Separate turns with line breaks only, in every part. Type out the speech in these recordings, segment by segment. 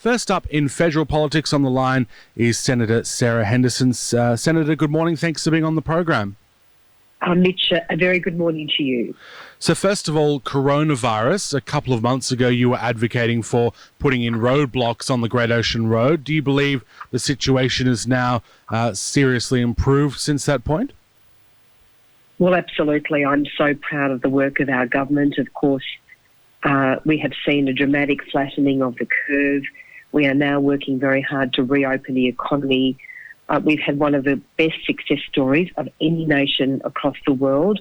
First up in federal politics on the line is Senator Sarah Henderson. Senator, good morning. Thanks for being on the program.
Mitch, a very good morning to you.
So first of all, coronavirus. A couple of months ago, you were advocating for putting in roadblocks on the Great Ocean Road. Do you believe the situation is now seriously improved since that point?
Well, absolutely. I'm so proud of the work of our government. Of course, we have seen a dramatic flattening of the curve. We are now working very hard to reopen the economy. We've had one of the best success stories of any nation across the world,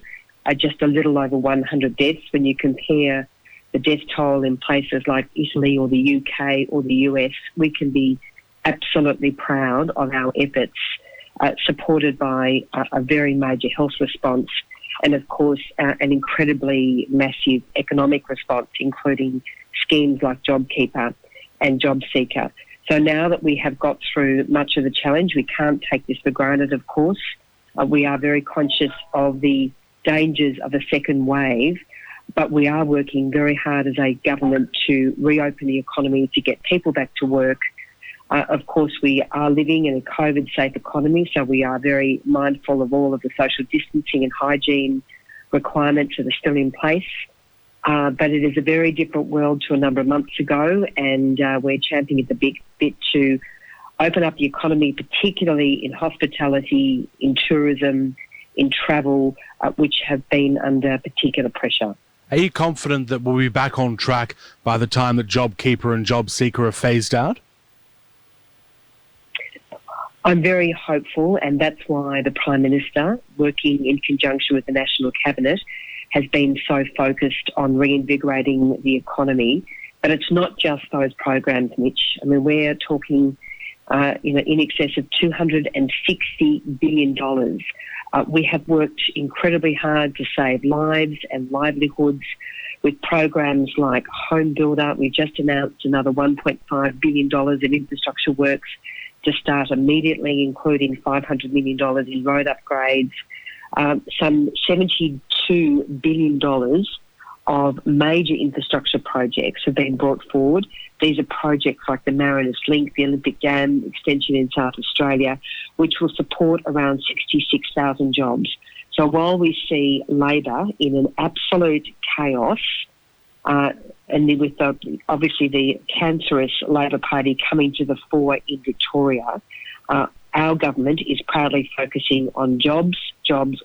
just a little over 100 deaths. When you compare the death toll in places like Italy or the UK or the US, we can be absolutely proud of our efforts, supported by a very major health response and, of course, an incredibly massive economic response, including schemes like JobKeeper and JobSeeker. So now that we have got through much of the challenge, we can't take this for granted, of course. We are very conscious of the dangers of a second wave, but we are working very hard as a government to reopen the economy, to get people back to work. Of course, we are living in a COVID-safe economy, so we are very mindful of all of the social distancing and hygiene requirements that are still in place. But it is a very different world to a number of months ago, and we're champing at the bit to open up the economy, particularly in hospitality, in tourism, in travel, which have been under particular pressure.
Are you confident that we'll be back on track by the time that JobKeeper and JobSeeker are phased out?
I'm very hopeful, and that's why the Prime Minister, working in conjunction with the National Cabinet, has been so focused on reinvigorating the economy. But it's not just those programs, Mitch. I mean, we're talking, in excess of $260 billion. We have worked incredibly hard to save lives and livelihoods with programs like Home Builder. We've just announced another $1.5 billion in infrastructure works to start immediately, including $500 million in road upgrades. Some $72 billion of major infrastructure projects have been brought forward. These are projects like the Mariners Link, the Olympic Dam extension in South Australia, which will support around 66,000 jobs. So while we see Labor in an absolute chaos, and with obviously the cancerous Labor Party coming to the fore in Victoria, our government is proudly focusing on jobs,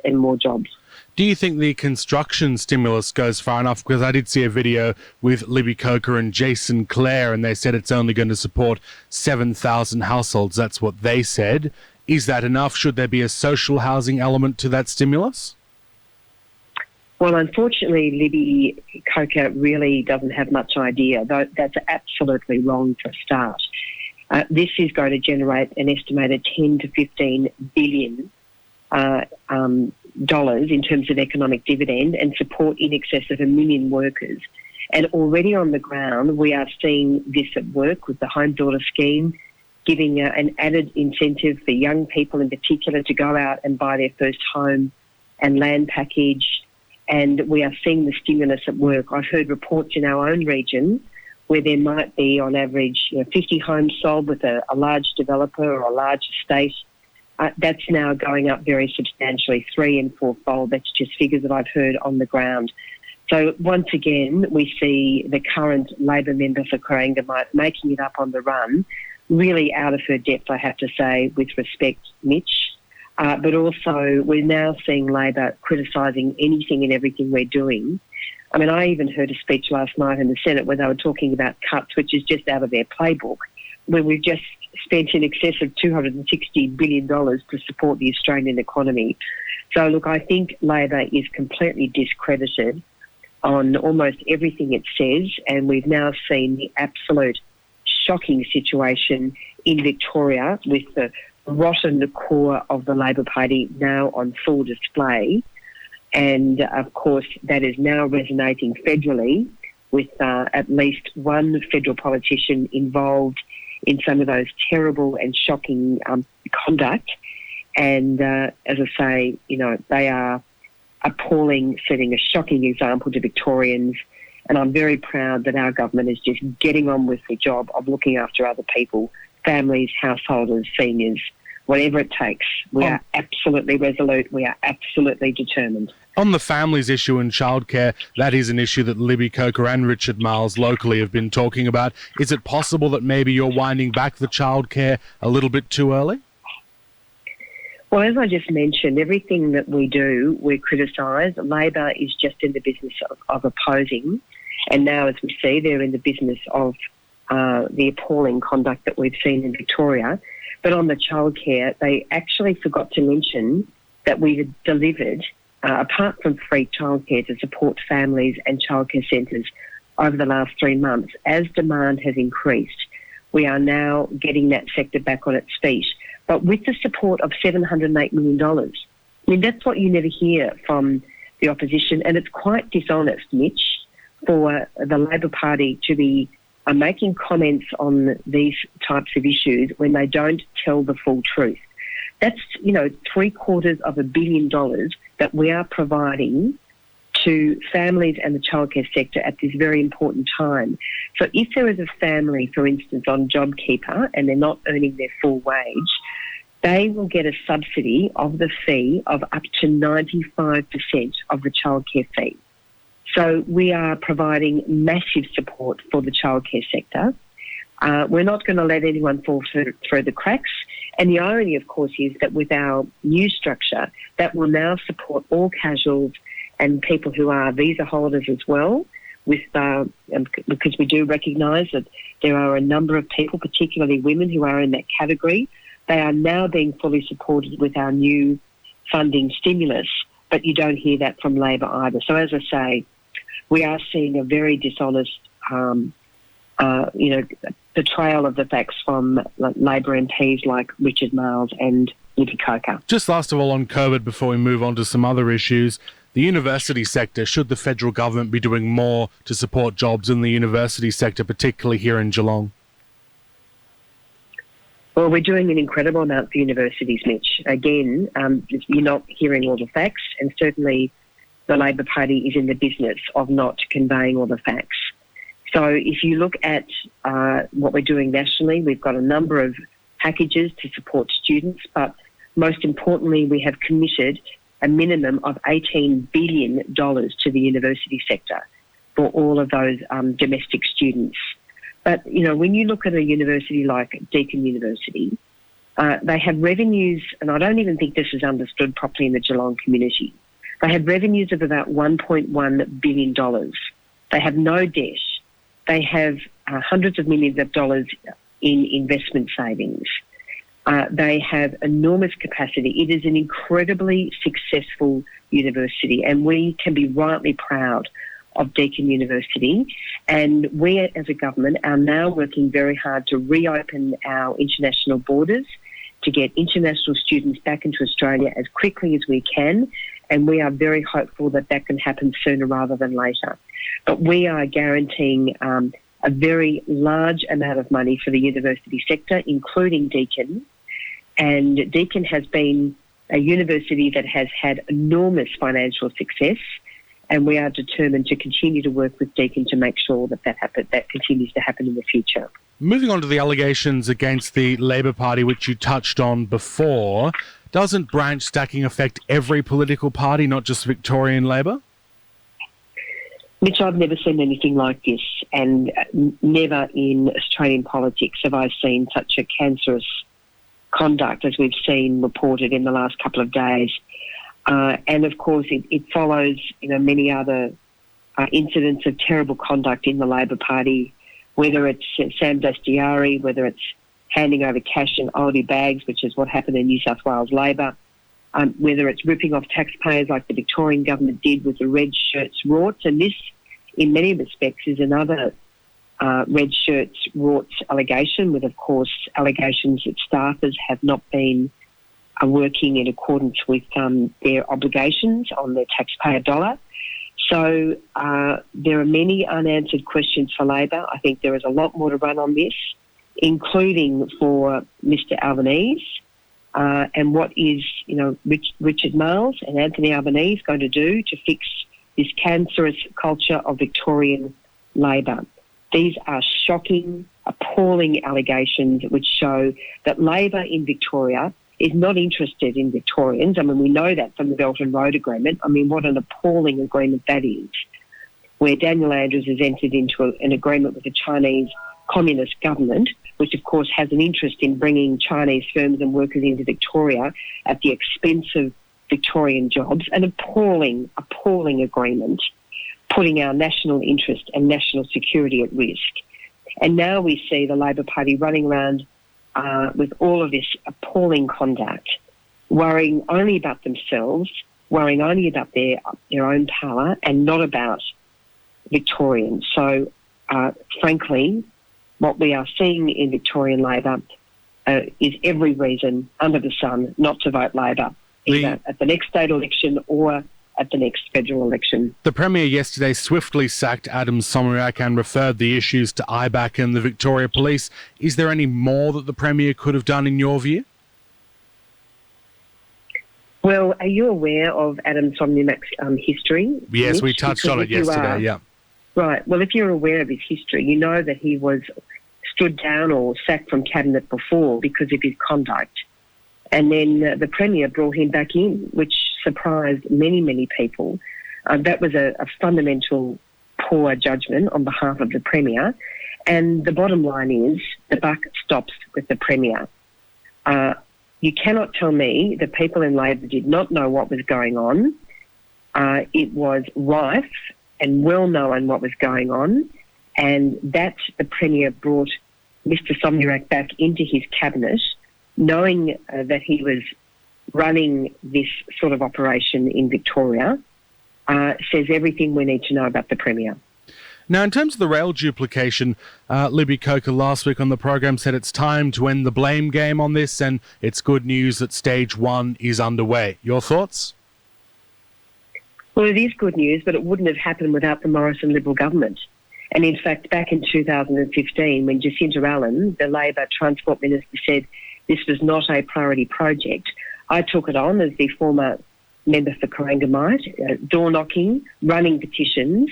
and more jobs.
Do you think the construction stimulus goes far enough? Because I did see a video with Libby Coker and Jason Clare, and they said it's only going to support 7,000 households. That's what they said. Is that enough? Should there be a social housing element to that stimulus?
Well, unfortunately, Libby Coker really doesn't have much idea. That's absolutely wrong for a start. This is going to generate an estimated 10 to 15 billion dollars in terms of economic dividend and support in excess of 1 million workers. And already on the ground, we are seeing this at work with the Home Builder scheme, giving an added incentive for young people in particular to go out and buy their first home and land package. And we are seeing the stimulus at work. I've heard reports in our own region where there might be, on average, 50 homes sold with a large developer or a large estate. That's now going up very substantially, 3- and 4-fold. That's just figures that I've heard on the ground. So once again, we see the current Labor member for Corangamite making it up on the run, really out of her depth, I have to say, with respect, Mitch. But also we're now seeing Labor criticising anything and everything we're doing. I mean, I even heard a speech last night in the Senate where they were talking about cuts, which is just out of their playbook, where we've just spent in excess of $260 billion to support the Australian economy. So, look, I think Labor is completely discredited on almost everything it says, and we've now seen the absolute shocking situation in Victoria with the rotten core of the Labor Party now on full display. And, of course, that is now resonating federally with at least one federal politician involved in some of those terrible and shocking conduct. And as I say, they are appalling, setting a shocking example to Victorians. And I'm very proud that our government is just getting on with the job of looking after other people, families, householders, seniors, whatever it takes. We are absolutely resolute. We are absolutely determined.
On the families issue and childcare, that is an issue that Libby Coker and Richard Miles locally have been talking about. Is it possible that maybe you're winding back the childcare a little bit too early?
Well, as I just mentioned, everything that we do, we criticise. Labor is just in the business of opposing. And now, as we see, they're in the business of the appalling conduct that we've seen in Victoria. But on the childcare, they actually forgot to mention that we had delivered, apart from free childcare to support families and childcare centres over the last 3 months, as demand has increased, we are now getting that sector back on its feet. But with the support of $708 million. I mean, that's what you never hear from the opposition, and it's quite dishonest, Mitch, for the Labor Party to be making comments on these types of issues when they don't tell the full truth. That's, $750 million that we are providing to families and the childcare sector at this very important time. So if there is a family, for instance, on JobKeeper and they're not earning their full wage, they will get a subsidy of the fee of up to 95% of the childcare fee. So we are providing massive support for the childcare sector. We're not going to let anyone fall through the cracks. And the irony, of course, is that with our new structure, that will now support all casuals and people who are visa holders as well, because we do recognise that there are a number of people, particularly women, who are in that category. They are now being fully supported with our new funding stimulus, but you don't hear that from Labor either. So as I say, we are seeing a very dishonest, betrayal of the facts from Labor MPs like Richard Miles and Libby Coker.
Just last of all on COVID before we move on to some other issues, the university sector, should the federal government be doing more to support jobs in the university sector, particularly here in Geelong?
Well, we're doing an incredible amount for universities, Mitch. Again, you're not hearing all the facts, and certainly the Labor Party is in the business of not conveying all the facts. So if you look at what we're doing nationally, we've got a number of packages to support students, but most importantly, we have committed a minimum of $18 billion to the university sector for all of those domestic students. But, when you look at a university like Deakin University, they have revenues, and I don't even think this is understood properly in the Geelong community. They have revenues of about $1.1 billion. They have no debt. They have hundreds of millions of dollars in investment savings. They have enormous capacity. It is an incredibly successful university, and we can be rightly proud of Deakin University. And we as a government are now working very hard to reopen our international borders, to get international students back into Australia as quickly as we can. And we are very hopeful that that can happen sooner rather than later. But we are guaranteeing a very large amount of money for the university sector, including Deakin. And Deakin has been a university that has had enormous financial success, and we are determined to continue to work with Deakin to make sure that continues to happen in the future.
Moving on to the allegations against the Labor Party, which you touched on before, doesn't branch stacking affect every political party, not just Victorian Labor?
Mitch, I've never seen anything like this, and never in Australian politics have I seen such a cancerous conduct as we've seen reported in the last couple of days. And of course, it follows, many other incidents of terrible conduct in the Labor Party, whether it's Sam Dastyari, whether it's handing over cash in oldie bags, which is what happened in New South Wales Labor, whether it's ripping off taxpayers like the Victorian government did with the red shirts rorts. And this, in many respects, is another red shirts rorts allegation, with, of course, allegations that staffers have not been working in accordance with their obligations on their taxpayer dollar. So there are many unanswered questions for Labor. I think there is a lot more to run on this, including for Mr Albanese, and what is, Richard Miles and Anthony Albanese going to do to fix this cancerous culture of Victorian Labor. These are shocking, appalling allegations which show that Labor in Victoria is not interested in Victorians. I mean, we know that from the Belt and Road Agreement. I mean, what an appalling agreement that is, where Daniel Andrews has entered into an agreement with the Chinese Communist government, which of course has an interest in bringing Chinese firms and workers into Victoria at the expense of Victorian jobs. An appalling agreement, putting our national interest and national security at risk. And now we see the Labor Party running around with all of this appalling conduct, worrying only about themselves, worrying only about their own power and not about Victorians. So, frankly, what we are seeing in Victorian Labor is every reason under the sun not to vote Labor, either at the next state election or at the next federal election.
The Premier yesterday swiftly sacked Adam Somyurek and referred the issues to IBAC and the Victoria Police. Is there any more that the Premier could have done in your view?
Well, are you aware of Adam Somyurek's history?
Yes,
Mitch?
we touched on it yesterday, yeah.
Right. Well, if you're aware of his history, you know that he was stood down or sacked from Cabinet before because of his conduct. And then the Premier brought him back in, which surprised many, many people. That was a fundamental poor judgment on behalf of the Premier. And the bottom line is the buck stops with the Premier. You cannot tell me that people in Labor did not know what was going on. It was rife and well known what was going on, and that the Premier brought Mr Somyurek back into his cabinet, knowing that he was running this sort of operation in Victoria, says everything we need to know about the Premier.
Now, in terms of the rail duplication, Libby Coker last week on the program said it's time to end the blame game on this, and it's good news that stage one is underway. Your thoughts?
Well, it is good news, but it wouldn't have happened without the Morrison Liberal government. And in fact, back in 2015, when Jacinta Allen, the Labor Transport Minister, said this was not a priority project, I took it on as the former member for Corangamite, door-knocking, running petitions,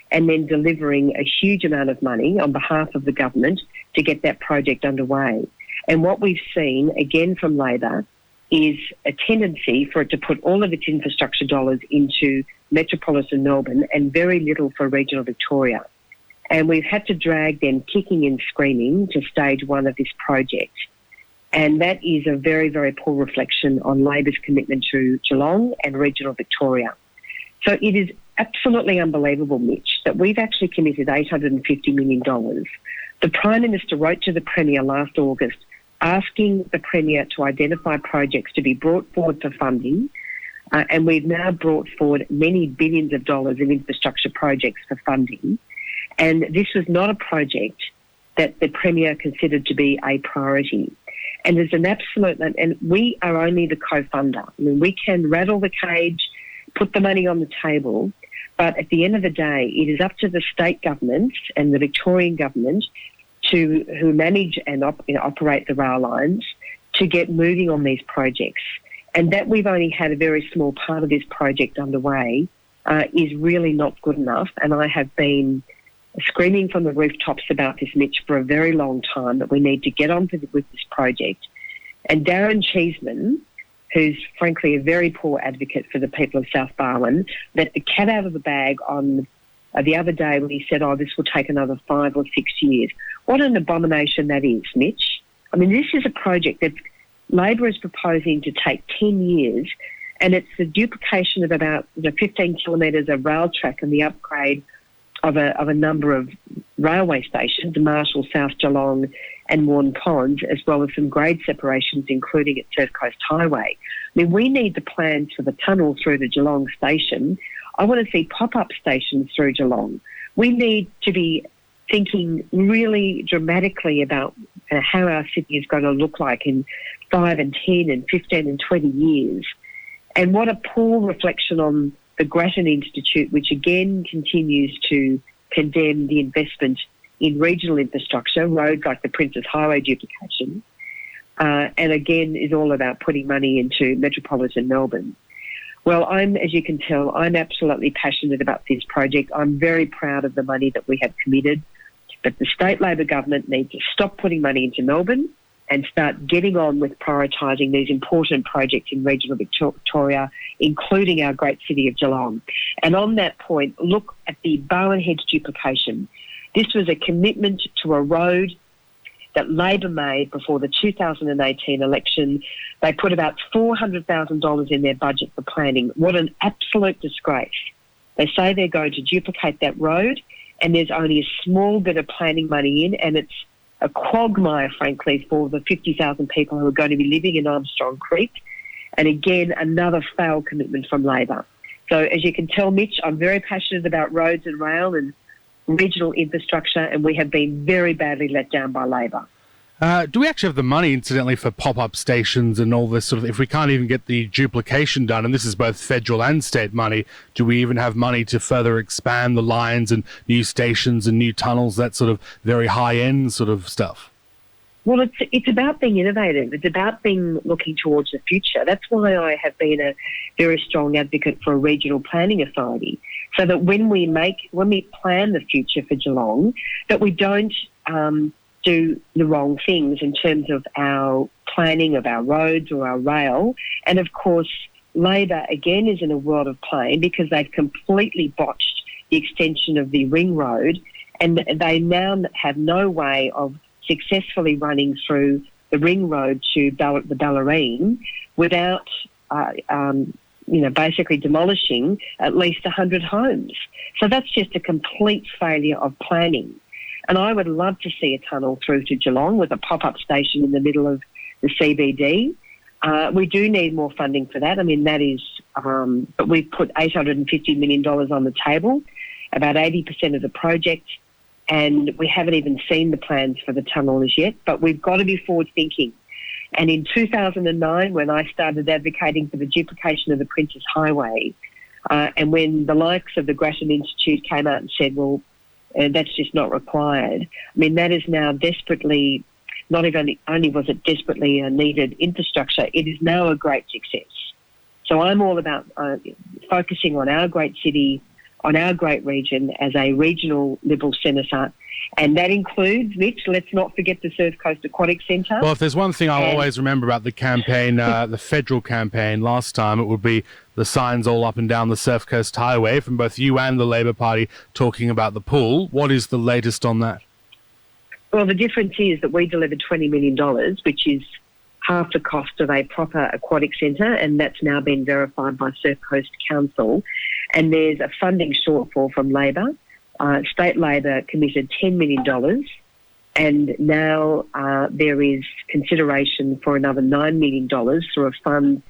and then delivering a huge amount of money on behalf of the government to get that project underway. And what we've seen, again from Labor, is a tendency for it to put all of its infrastructure dollars into metropolitan Melbourne and very little for regional Victoria. And we've had to drag them kicking and screaming to stage one of this project. And that is a very, very poor reflection on Labor's commitment to Geelong and regional Victoria. So it is absolutely unbelievable, Mitch, that we've actually committed $850 million. The Prime Minister wrote to the Premier last August asking the Premier to identify projects to be brought forward for funding, and we've now brought forward many billions of dollars in infrastructure projects for funding. And this was not a project that the Premier considered to be a priority. And there's an absolute, and we are only the co-funder. I mean, we can rattle the cage, put the money on the table, but at the end of the day, it is up to the state governments and the Victorian government who manage and operate the rail lines to get moving on these projects. And that we've only had a very small part of this project underway is really not good enough. And I have been screaming from the rooftops about this, Mitch, for a very long time, that we need to get on with this project. And Darren Cheeseman, who's frankly a very poor advocate for the people of South Barwon, let the cat out of the bag on the other day when he said, this will take another 5 or 6 years. What an abomination that is, Mitch. I mean, this is a project that Labor is proposing to take 10 years, and it's the duplication of about 15 kilometres of rail track and the upgrade of a number of railway stations, Marshall, South Geelong and Warren Ponds, as well as some grade separations, including at Surf Coast Highway. I mean, we need the plans for the tunnel through the Geelong station. I want to see pop-up stations through Geelong. We need to be thinking really dramatically about how our city is going to look like in 5 and 10 and 15 and 20 years. And what a poor reflection on the Grattan Institute, which again continues to condemn the investment in regional infrastructure, roads like the Princes Highway duplication, and again is all about putting money into metropolitan Melbourne. Well, as you can tell, I'm absolutely passionate about this project. I'm very proud of the money that we have committed, but the state Labor government needs to stop putting money into Melbourne and start getting on with prioritising these important projects in regional Victoria, including our great city of Geelong. And on that point, look at the Bowen Heads duplication. This was a commitment to a road that Labor made before the 2018 election. They put about $400,000 in their budget for planning. What an absolute disgrace. They say they're going to duplicate that road, and there's only a small bit of planning money in, and it's a quagmire, frankly, for the 50,000 people who are going to be living in Armstrong Creek. And again, another failed commitment from Labor. So as you can tell, Mitch, I'm very passionate about roads and rail and regional infrastructure, and we have been very badly let down by Labor.
Do we actually have the money, incidentally, for pop-up stations and all this sort of... If we can't even get the duplication done, and this is both federal and state money, do we even have money to further expand the lines and new stations and new tunnels, that sort of very high-end sort of stuff?
Well, it's about being innovative. It's about looking towards the future. That's why I have been a very strong advocate for a regional planning authority, so that when we plan the future for Geelong, that we don't do the wrong things in terms of our planning of our roads or our rail. And of course, Labor again is in a world of pain because they've completely botched the extension of the ring road, and they now have no way of successfully running through the ring road to the Ballerine without, basically demolishing at least 100 homes. So that's just a complete failure of planning. And I would love to see a tunnel through to Geelong with a pop-up station in the middle of the CBD. We do need more funding for that. I mean, that is, but we've put $850 million on the table, about 80% of the project, and we haven't even seen the plans for the tunnel as yet, but we've got to be forward-thinking. And in 2009, when I started advocating for the duplication of the Princess Highway, and when the likes of the Grattan Institute came out and said, well, that's just not required. I mean, that is now desperately, not even only was it desperately needed infrastructure, it is now a great success. So I'm all about focusing on our great city, on our great region as a regional Liberal senator. And that includes, Mitch, let's not forget the Surf Coast Aquatic Centre.
Well, if there's one thing I'll always remember about the campaign, the federal campaign last time, it would be the signs all up and down the Surf Coast Highway from both you and the Labor Party talking about the pool. What is the latest on that?
Well, the difference is that we delivered $20 million, which is half the cost of a proper aquatic centre, and that's now been verified by Surf Coast Council. And there's a funding shortfall from Labor. State Labor committed $10 million, and now there is consideration for another $9 million through a fund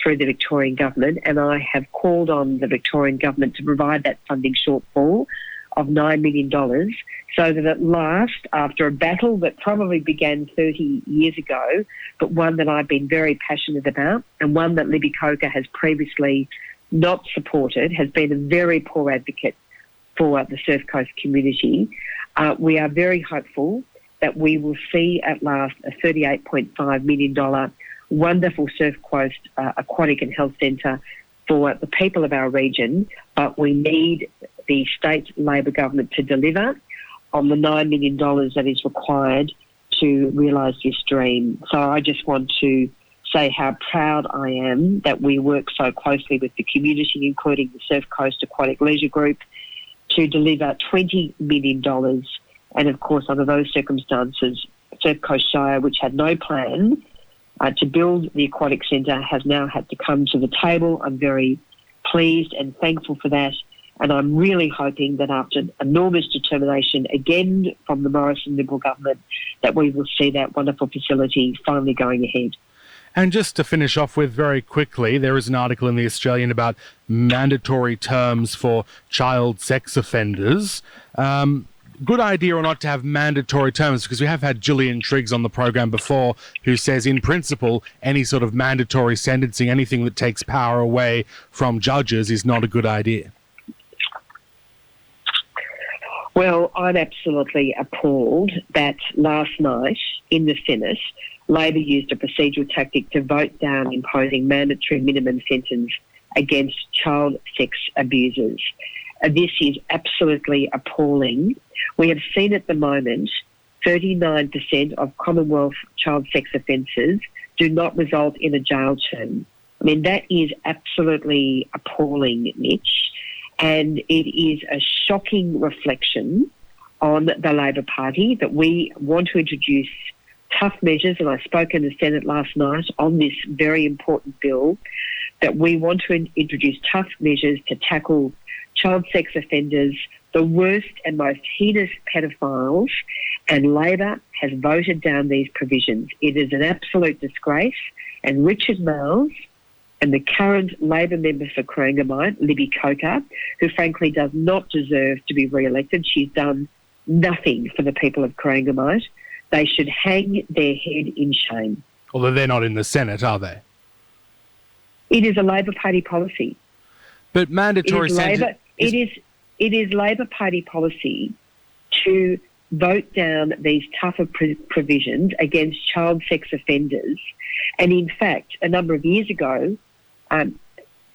through the Victorian Government, and I have called on the Victorian Government to provide that funding shortfall of $9 million so that at last, after a battle that probably began 30 years ago, but one that I've been very passionate about and one that Libby Coker has previously not supported, has been a very poor advocate for the Surf Coast community. We are very hopeful that we will see at last a $38.5 million wonderful Surf Coast Aquatic and Health Centre for the people of our region, but we need the state Labor government to deliver on the $9 million that is required to realise this dream. So I just want to say how proud I am that we work so closely with the community, including the Surf Coast Aquatic Leisure Group, to deliver $20 million. And of course, under those circumstances, Surf Coast Shire, which had no plan to build the aquatic centre, has now had to come to the table. I'm very pleased and thankful for that. And I'm really hoping that after enormous determination, again from the Morrison Liberal government, that we will see that wonderful facility finally going ahead.
And just to finish off with very quickly, there is an article in The Australian about mandatory terms for child sex offenders. Good idea or not to have mandatory terms, because we have had Gillian Triggs on the program before who says, in principle, any sort of mandatory sentencing, anything that takes power away from judges is not a good idea.
Well, I'm absolutely appalled that last night in the Senate, Labor used a procedural tactic to vote down imposing mandatory minimum sentence against child sex abusers. This is absolutely appalling. We have seen at the moment 39% of Commonwealth child sex offences do not result in a jail term. I mean, that is absolutely appalling, Mitch, and it is a shocking reflection on the Labor Party that we want to introduce tough measures, and I spoke in the Senate last night on this very important bill, that we want to introduce tough measures to tackle child sex offenders, the worst and most heinous pedophiles, and Labor has voted down these provisions. It is an absolute disgrace, and Richard Marles and the current Labor member for Corangamite, Libby Coker, who frankly does not deserve to be re-elected. She's done nothing for the people of Corangamite. They should hang their head in shame.
Although they're not in the Senate, are they?
It is a Labor Party policy.
But mandatory
It is Labor Party policy to vote down these tougher provisions against child sex offenders. And in fact, a number of years ago,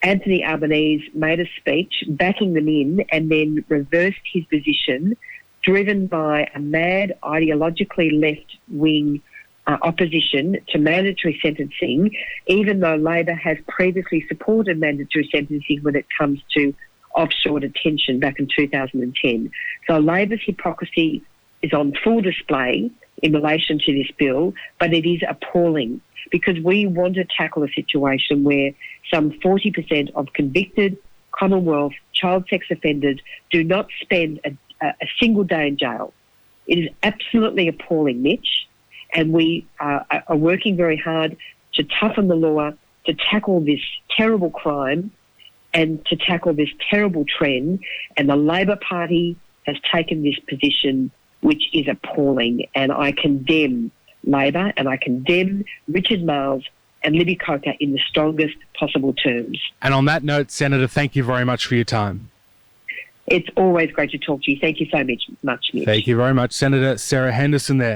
Anthony Albanese made a speech backing them in and then reversed his position, driven by a mad, ideologically left-wing opposition to mandatory sentencing, even though Labor has previously supported mandatory sentencing when it comes to offshore detention back in 2010. So Labor's hypocrisy is on full display in relation to this bill, but it is appalling because we want to tackle a situation where some 40% of convicted Commonwealth child sex offenders do not spend a single day in jail. It is absolutely appalling, Mitch, and we are working very hard to toughen the law, to tackle this terrible crime and to tackle this terrible trend. And the Labor Party has taken this position, which is appalling. And I condemn Labor and I condemn Richard Marles and Libby Coker in the strongest possible terms.
And on that note, Senator, thank you very much for your time.
It's always great to talk to you. Thank you so much, Mitch.
Thank you very much. Senator Sarah Henderson there.